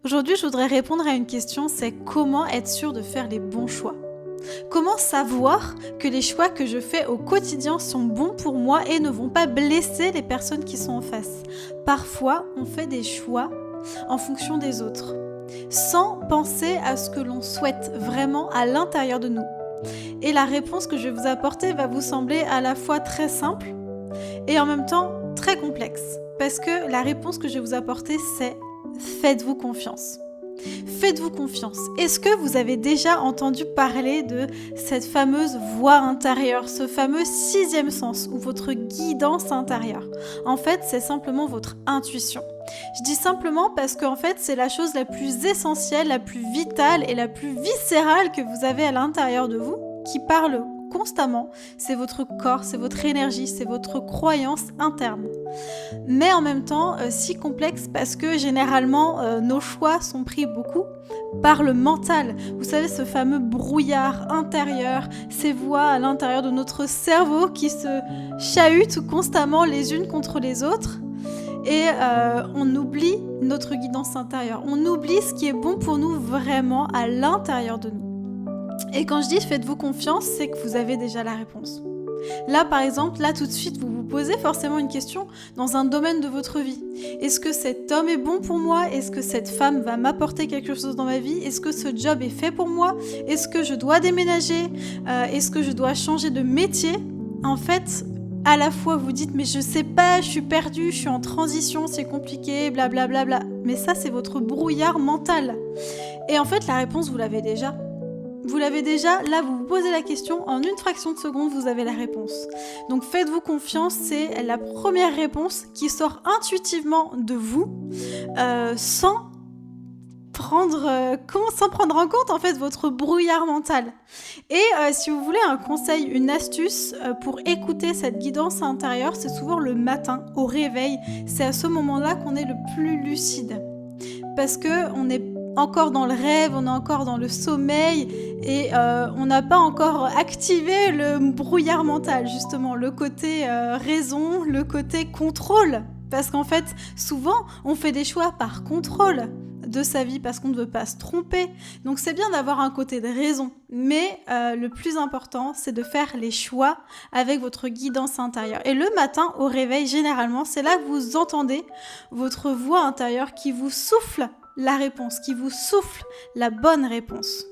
Aujourd'hui, je voudrais répondre à une question, c'est comment être sûr de faire les bons choix? Comment savoir que les choix que je fais au quotidien sont bons pour moi et ne vont pas blesser les personnes qui sont en face? Parfois, on fait des choix en fonction des autres, sans penser à ce que l'on souhaite vraiment à l'intérieur de nous. Et la réponse que je vais vous apporter va vous sembler à la fois très simple et en même temps très complexe. Parce que la réponse que je vais vous apporter, c'est faites-vous confiance. Faites-vous confiance. Est-ce que vous avez déjà entendu parler de cette fameuse voix intérieure, ce fameux sixième sens ou votre guidance intérieure? En fait, c'est simplement votre intuition. Je dis simplement parce qu'en fait, c'est la chose la plus essentielle, la plus vitale et la plus viscérale que vous avez à l'intérieur de vous, qui parle constamment. C'est votre corps, c'est votre énergie, c'est votre croyance interne. Mais en même temps, si complexe parce que généralement, nos choix sont pris beaucoup par le mental. Vous savez, ce fameux brouillard intérieur, ces voix à l'intérieur de notre cerveau qui se chahutent constamment les unes contre les autres. Et on oublie notre guidance intérieure. On oublie ce qui est bon pour nous vraiment à l'intérieur de nous. Et quand je dis faites-vous confiance, c'est que vous avez déjà la réponse. Là, par exemple, là tout de suite, vous vous posez forcément une question dans un domaine de votre vie. Est-ce que cet homme est bon pour moi? Est-ce que cette femme va m'apporter quelque chose dans ma vie? Est-ce que ce job est fait pour moi? Est-ce que je dois déménager? Est-ce que je dois changer de métier? En fait, à la fois vous dites mais je sais pas, je suis perdue, je suis en transition, c'est compliqué, blablabla. Bla bla bla. Mais ça, c'est votre brouillard mental. Et en fait, la réponse, vous l'avez déjà. Vous l'avez déjà, là vous vous posez la question, en une fraction de seconde vous avez la réponse. Donc faites-vous confiance, c'est la première réponse qui sort intuitivement de vous, sans prendre en compte en fait votre brouillard mental. Et si vous voulez un conseil, une astuce pour écouter cette guidance intérieure, c'est souvent le matin au réveil. C'est à ce moment-là qu'on est le plus lucide. Parce que on est encore dans le rêve, on est encore dans le sommeil et on n'a pas encore activé le brouillard mental, justement, le côté raison, le côté contrôle. Parce qu'en fait, souvent, on fait des choix par contrôle de sa vie parce qu'on ne veut pas se tromper. Donc c'est bien d'avoir un côté de raison, mais le plus important, c'est de faire les choix avec votre guidance intérieure. Et le matin, au réveil, généralement, c'est là que vous entendez votre voix intérieure qui vous souffle la réponse, qui vous souffle la bonne réponse.